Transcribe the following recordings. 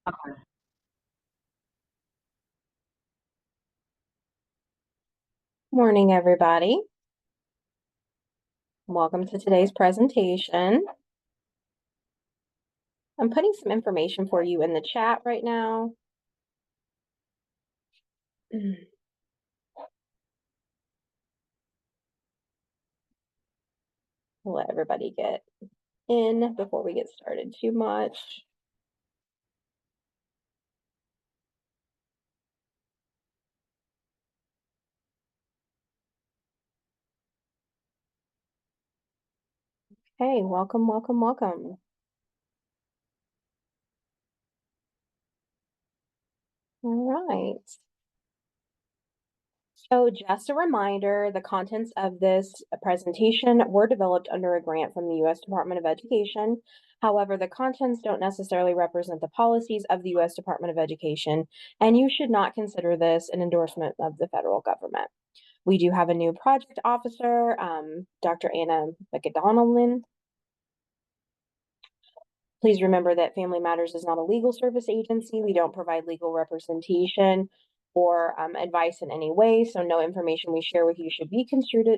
Okay. Morning, everybody. Welcome to today's presentation. I'm putting some information for you in the chat right now. We'll let everybody get in before we get started too much. Hey, welcome, welcome, welcome. All right. So just a reminder, the contents of this presentation were developed under a grant from the U.S. Department of Education. However, the contents don't necessarily represent the policies of the U.S. Department of Education, and you should not consider this an endorsement of the federal government. We do have a new project officer, Dr. Anna McDonaldin. Please remember that Family Matters is not a legal service agency. We don't provide legal representation or advice in any way, so no information we share with you should be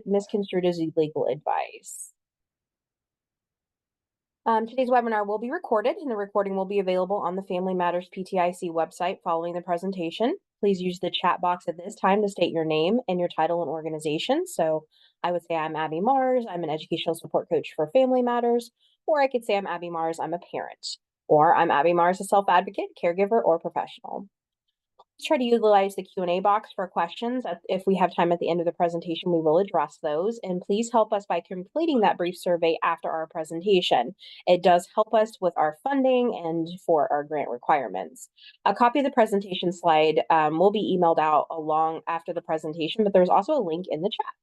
misconstrued as legal advice. Today's webinar will be recorded, and the recording will be available on the Family Matters PTIC website following the presentation. Please use the chat box at this time to state your name and your title and organization. So I would say I'm Abby Mars. I'm an educational support coach for Family Matters, or I could say I'm Abby Mars. I'm a parent, or I'm Abby Mars, a self-advocate, caregiver, or professional. Try to utilize the Q&A box for questions. If we have time at the end of the presentation, we will address those. And please help us by completing that brief survey after our presentation. It does help us with our funding and for our grant requirements. A copy of the presentation slide will be emailed out along after the presentation, but there's also a link in the chat.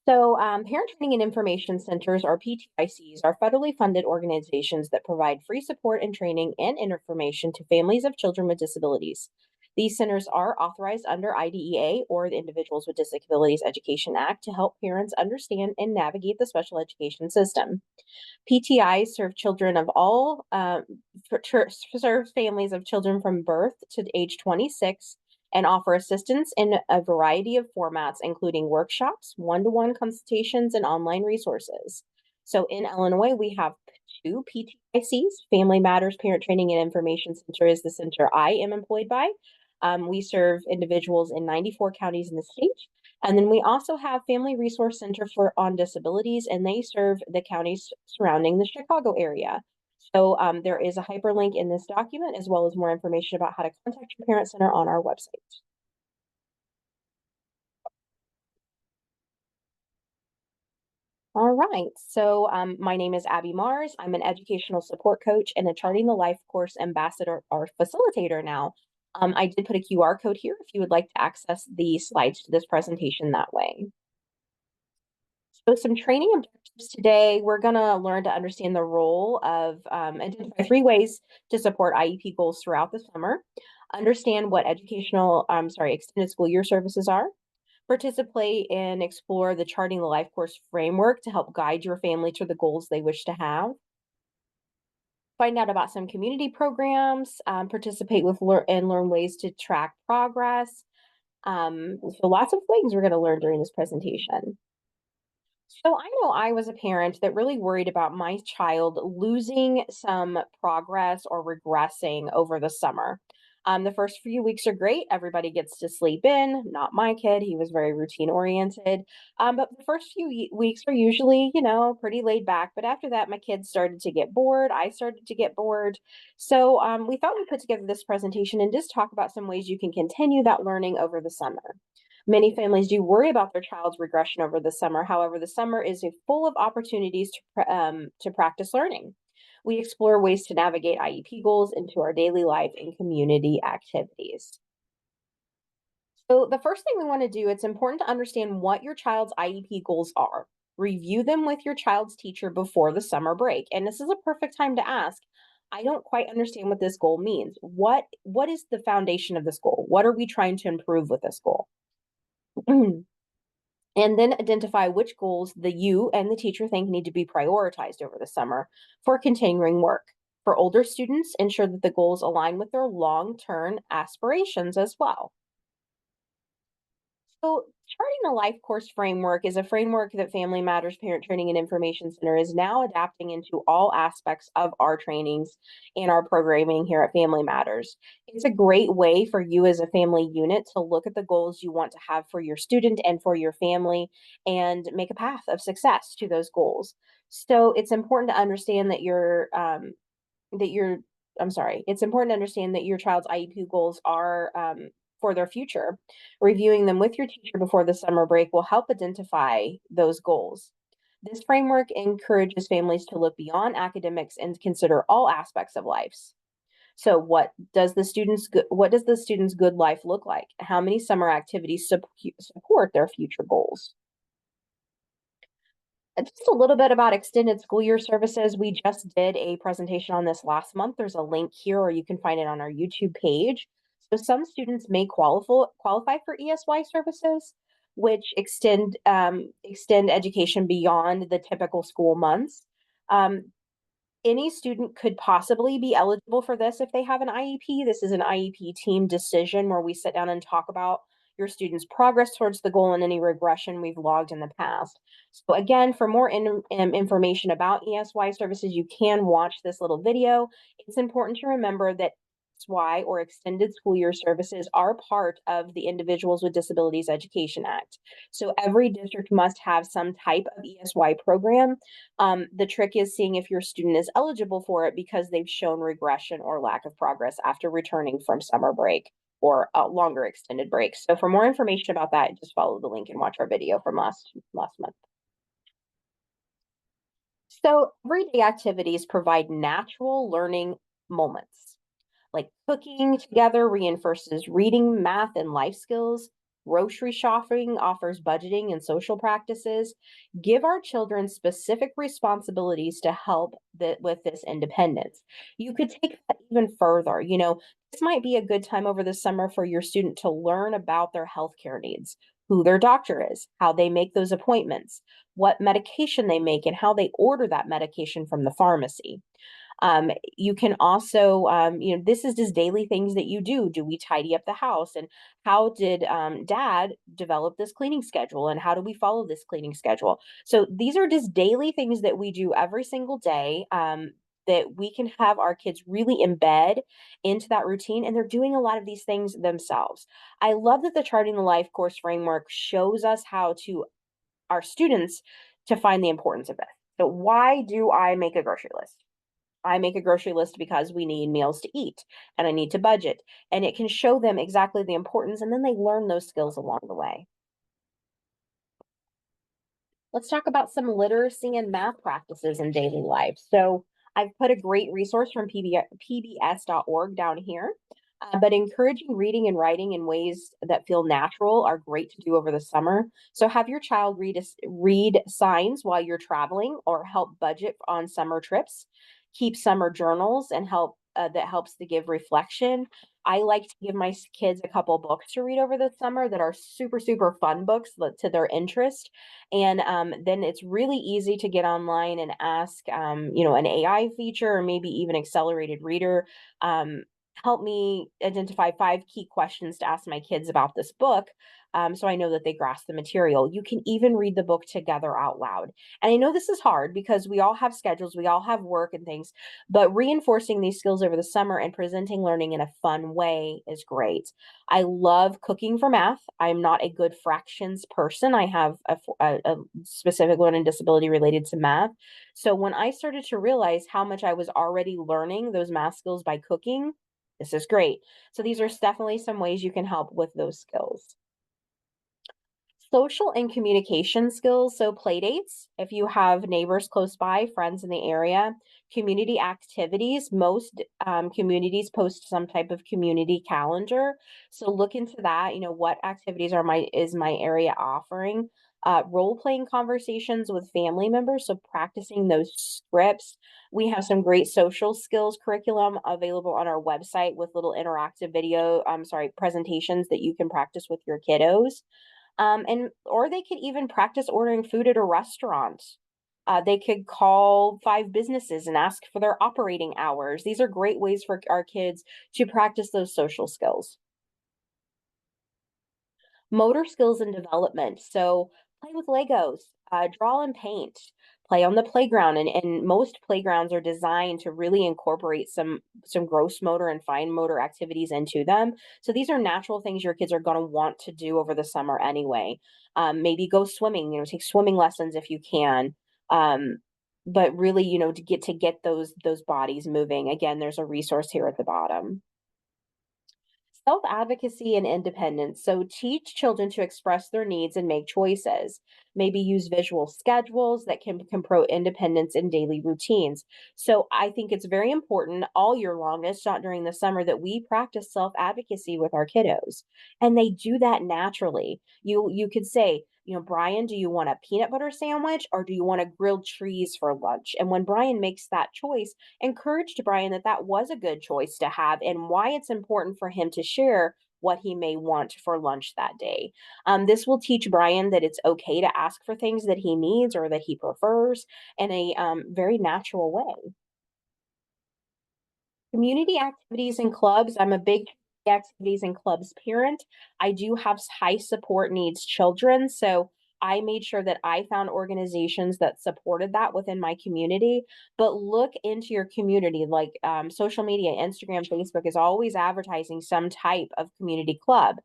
So Parent Training and Information Centers, or PTICs, are federally funded organizations that provide free support and training and information to families of children with disabilities. These centers are authorized under IDEA, or the Individuals with Disabilities Education Act, to help parents understand and navigate the special education system. PTIs serve children of all, serve families of children from birth to age 26 and offer assistance in a variety of formats, including workshops, one-to-one consultations, and online resources. So in Illinois, we have two PTICs. Family Matters Parent Training and Information Center is the center I am employed by. We serve individuals in 94 counties in the state. And then we also have Family Resource Center on Disabilities, and they serve the counties surrounding the Chicago area. So there is a hyperlink in this document, as well as more information about how to contact your parent center on our website. All right, so my name is Abby Mars. I'm an educational support coach and a Charting the LifeCourse ambassador or facilitator now. I did put a QR code here if you would like to access the slides to this presentation that way. So some training objectives today, we're going to learn to understand the role of identify 3 ways to support IEP goals throughout the summer, understand what extended school year services are, participate and explore the Charting the LifeCourse framework to help guide your family to the goals they wish to have, find out about some community programs, participate with and learn ways to track progress. So lots of things we're going to learn during this presentation. So I know I was a parent that really worried about my child losing some progress or regressing over the summer. The first few weeks are great. Everybody gets to sleep in. Not my kid. He was very routine oriented. But the first few weeks are usually, pretty laid back. But after that, my kids started to get bored. I started to get bored. So we thought we'd put together this presentation and just talk about some ways you can continue that learning over the summer. Many families do worry about their child's regression over the summer. However, the summer is full of opportunities to practice learning. We explore ways to navigate IEP goals into our daily life and community activities. So the first thing we want to do, it's important to understand what your child's IEP goals are. Review them with your child's teacher before the summer break. And this is a perfect time to ask, I don't quite understand what this goal means. What is the foundation of this goal? What are we trying to improve with this goal? And then identify which goals you and the teacher think need to be prioritized over the summer for continuing work. For older students, ensure that the goals align with their long-term aspirations as well. So, Charting the Life Course framework is a framework that Family Matters Parent Training and Information Center is now adapting into all aspects of our trainings and our programming here at Family Matters. It's a great way for you as a family unit to look at the goals you want to have for your student and for your family and make a path of success to those goals. So, it's important to understand that your I'm sorry, it's important to understand that your child's IEP goals are for their future. Reviewing them with your teacher before the summer break will help identify those goals. This framework encourages families to look beyond academics and consider all aspects of life. So what does the student's good life look like? How many summer activities support their future goals? Just a little bit about extended school year services. We just did a presentation on this last month. There's a link here, or you can find it on our YouTube page. So some students may qualify for ESY services, which extend education beyond the typical school months. Um, any student could possibly be eligible for this if they have an IEP. This is an IEP team decision where we sit down and talk about your student's progress towards the goal and any regression we've logged in the past. So again, for more information about ESY services, you can watch this little video. It's important to remember that ESY, or extended school year services, are part of the Individuals with Disabilities Education Act. So every district must have some type of ESY program. The trick is seeing if your student is eligible for it because they've shown regression or lack of progress after returning from summer break or longer extended breaks. So for more information about that, just follow the link and watch our video from last month. So everyday activities provide natural learning moments. Like cooking together reinforces reading, math, and life skills. Grocery shopping offers budgeting and social practices. Give our children specific responsibilities to help with this independence. You could take that even further. This might be a good time over the summer for your student to learn about their healthcare needs, who their doctor is, how they make those appointments, what medication they make, and how they order that medication from the pharmacy. You can also, this is just daily things that you do. Do we tidy up the house? And how did dad develop this cleaning schedule? And how do we follow this cleaning schedule? So these are just daily things that we do every single day. That we can have our kids really embed into that routine, and they're doing a lot of these things themselves. I love that the Charting the Life course framework shows us how to our students to find the importance of it. So why do I make a grocery list? I make a grocery list because we need meals to eat and I need to budget. And it can show them exactly the importance, and then they learn those skills along the way. Let's talk about some literacy and math practices in daily life. So I've put a great resource from pbs.org down here. But encouraging reading and writing in ways that feel natural are great to do over the summer. So have your child read signs while you're traveling, or help budget on summer trips. Keep summer journals and that helps to give reflection. I like to give my kids a couple books to read over the summer that are super, super fun books to their interest. And then it's really easy to get online and ask, an AI feature or maybe even accelerated reader. Help me identify 5 key questions to ask my kids about this book, so I know that they grasp the material. You can even read the book together out loud. And I know this is hard because we all have schedules, we all have work and things, but reinforcing these skills over the summer and presenting learning in a fun way is great. I love cooking for math. I'm not a good fractions person. I have a specific learning disability related to math. So when I started to realize how much I was already learning those math skills by cooking, this is great. So these are definitely some ways you can help with those skills. Social and communication skills, so play dates, if you have neighbors close by, friends in the area, community activities. Most communities post some type of community calendar. So look into that. What activities is my area offering? Role-playing conversations with family members, so practicing those scripts. We have some great social skills curriculum available on our website with little interactive presentations that you can practice with your kiddos. Or they could even practice ordering food at a restaurant. They could call 5 businesses and ask for their operating hours. These are great ways for our kids to practice those social skills. Motor skills and development. So play with Legos, draw and paint, play on the playground. And most playgrounds are designed to really incorporate some gross motor and fine motor activities into them. So these are natural things your kids are going to want to do over the summer anyway. Maybe go swimming, take swimming lessons if you can. Um, but really, to get those bodies moving. Again, there's a resource here at the bottom. Self-advocacy and independence. So teach children to express their needs and make choices. Maybe use visual schedules that can promote independence in daily routines. So I think it's very important all year long, it's not during the summer, that we practice self-advocacy with our kiddos. And they do that naturally. You could say, Brian, do you want a peanut butter sandwich or do you want a grilled cheese for lunch? And when Brian makes that choice, encouraged Brian that that was a good choice to have and why it's important for him to share what he may want for lunch that day. This will teach Brian that it's okay to ask for things that he needs or that he prefers in a very natural way. Community activities and clubs. I'm a big activities and clubs parent. I do have high support needs children, so I made sure that I found organizations that supported that within my community. But look into your community, like social media, Instagram, Facebook is always advertising some type of community club.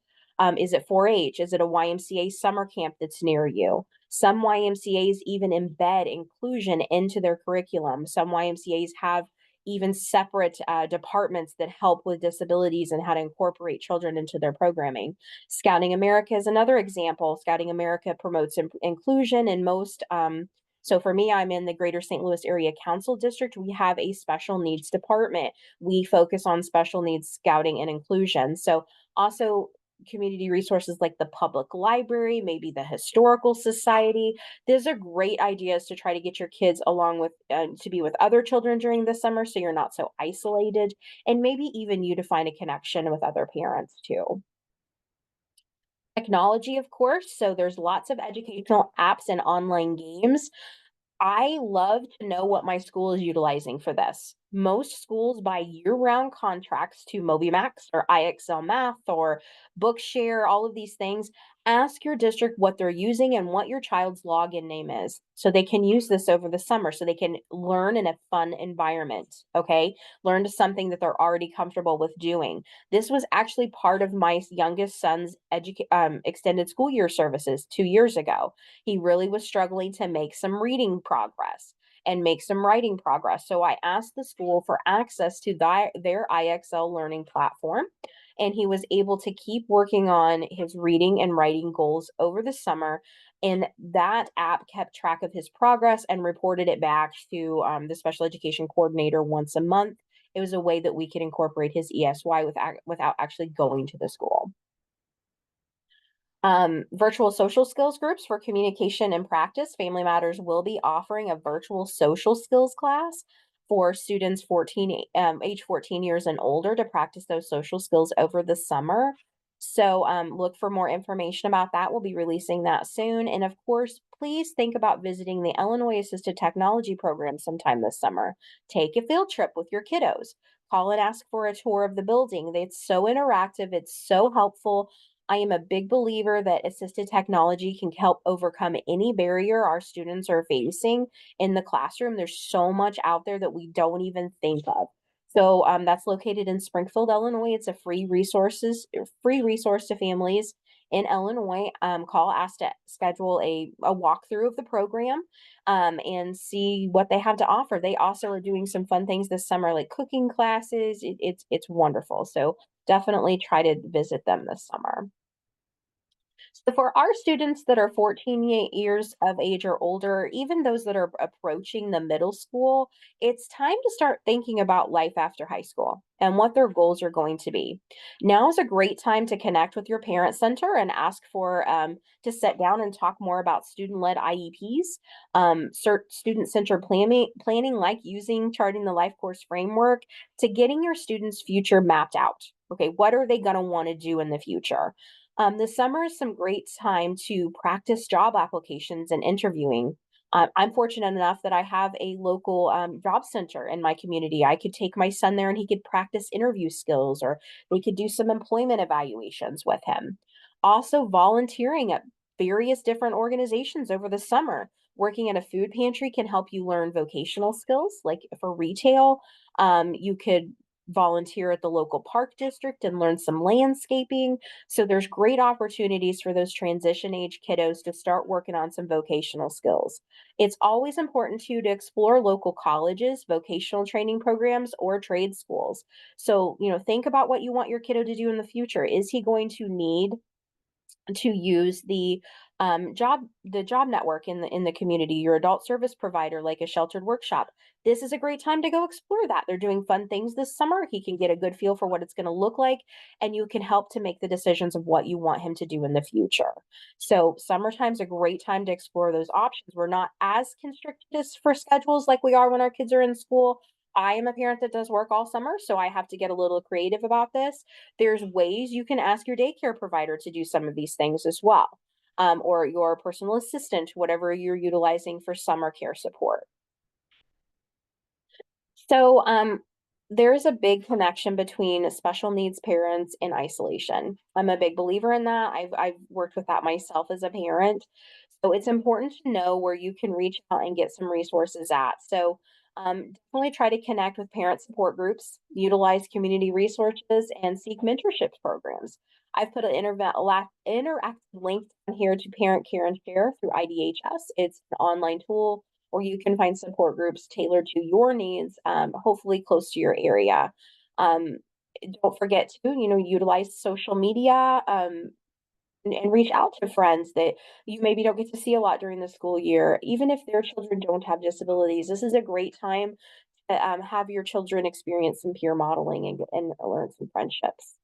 Is it 4-H? Is it a YMCA summer camp that's near you? Some YMCA's even embed inclusion into their curriculum. Some YMCA's have even separate departments that help with disabilities and how to incorporate children into their programming. Scouting America is another example. Scouting America promotes inclusion in most. So for me, I'm in the Greater St. Louis Area Council District. We have a special needs department. We focus on special needs scouting and inclusion. So also community resources like the public library, maybe the historical society. These are great ideas to try to get your kids along with to be with other children during the summer so you're not so isolated, and maybe even you to find a connection with other parents too. Technology, of course. So there's lots of educational apps and online games. I love to know what my school is utilizing for this. Most schools buy year-round contracts to MobiMax or IXL Math or Bookshare, all of these things. Ask your district what they're using and what your child's login name is so they can use this over the summer so they can learn in a fun environment, okay? Learn to something that they're already comfortable with doing. This was actually part of my youngest son's extended school year services 2 years ago. He really was struggling to make some reading progress and make some writing progress. So I asked the school for access to their IXL learning platform, and he was able to keep working on his reading and writing goals over the summer. And that app kept track of his progress and reported it back to the special education coordinator once a month. It was a way that we could incorporate his ESY without actually going to the school. Virtual social skills groups for communication and practice. Family Matters will be offering a virtual social skills class for students age 14 years and older to practice those social skills over the summer. So look for more information about that. We'll be releasing that soon. And of course, please think about visiting the Illinois Assistive Technology Program sometime this summer. Take a field trip with your kiddos. Call and ask for a tour of the building. It's so interactive. It's so helpful. I am a big believer that assisted technology can help overcome any barrier our students are facing in the classroom. There's so much out there that we don't even think of. So that's located in Springfield, Illinois. It's a free resource to families in Illinois. Call, ask to schedule a walkthrough of the program and see what they have to offer. They also are doing some fun things this summer, like cooking classes. It's wonderful. So definitely try to visit them this summer. So for our students that are 14 years of age or older, even those that are approaching the middle school, it's time to start thinking about life after high school and what their goals are going to be. Now is a great time to connect with your parent center and ask for to sit down and talk more about student-led IEPs, student-centered planning, like using Charting the Life Course framework to getting your students' future mapped out. Okay, what are they going to want to do in the future? The summer is some great time to practice job applications and interviewing. I'm fortunate enough that I have a local job center in my community. I could take my son there and he could practice interview skills, or we could do some employment evaluations with him. Also, volunteering at various different organizations over the summer. Working at a food pantry can help you learn vocational skills, like for retail. You could volunteer at the local park district and learn some landscaping. So there's great opportunities for those transition age kiddos to start working on some vocational skills. It's always important to explore local colleges, vocational training programs, or trade schools. So, think about what you want your kiddo to do in the future. Is he going to need to use the job network in the community, your adult service provider, like a sheltered workshop? This is a great time to go explore that. They're doing fun things this summer. He can get a good feel for what it's going to look like, and you can help to make the decisions of what you want him to do in the future. So summertime's a great time to explore those options. We're not as constricted as for schedules like we are when our kids are in school. I am a parent that does work all summer, so I have to get a little creative about this. There's ways you can ask your daycare provider to do some of these things as well, or your personal assistant, whatever you're utilizing for summer care support. So, there's a big connection between special needs parents and isolation. I'm a big believer in that. I've worked with that myself as a parent. So it's important to know where you can reach out and get some resources at. So definitely try to connect with parent support groups, utilize community resources, and seek mentorship programs. I've put an interactive link down here to Parent Care and Share through IDHS. It's an online tool or you can find support groups tailored to your needs, hopefully close to your area. Um, don't forget to, utilize social media and reach out to friends that you maybe don't get to see a lot during the school year. Even if their children don't have disabilities, this is a great time to have your children experience some peer modeling and learn some friendships.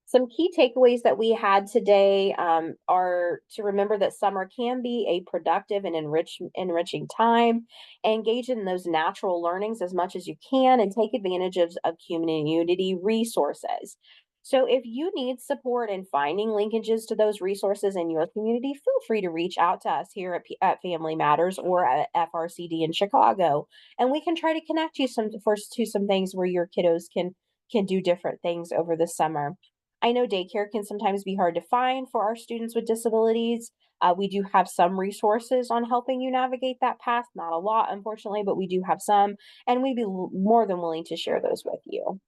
Some key takeaways that we had today are to remember that summer can be a productive and enriching time. Engage in those natural learnings as much as you can and take advantage of community resources. So, if you need support in finding linkages to those resources in your community, feel free to reach out to us here at Family Matters or at FRCD in Chicago, and we can try to connect you to some things where your kiddos can do different things over the summer. I know daycare can sometimes be hard to find for our students with disabilities. We do have some resources on helping you navigate that path. Not a lot, unfortunately, but we do have some, and we'd be more than willing to share those with you.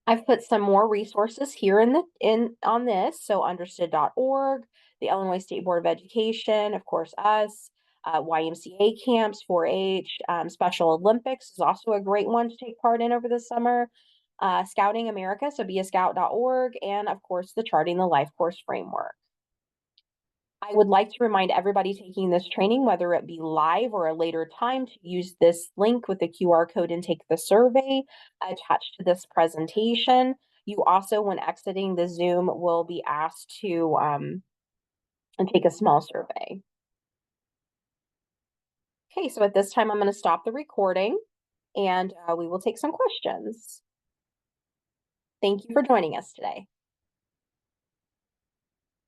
I've put some more resources here in on this. So understood.org, the Illinois State Board of Education, of course, us, YMCA camps, 4-H, Special Olympics is also a great one to take part in over the summer. Scouting America, so beascout.org, and of course the Charting the LifeCourse framework. I would like to remind everybody taking this training, whether it be live or a later time, to use this link with the QR code and take the survey attached to this presentation. You also, when exiting the Zoom, will be asked to take a small survey. Okay, so at this time, I'm going to stop the recording and we will take some questions. Thank you for joining us today.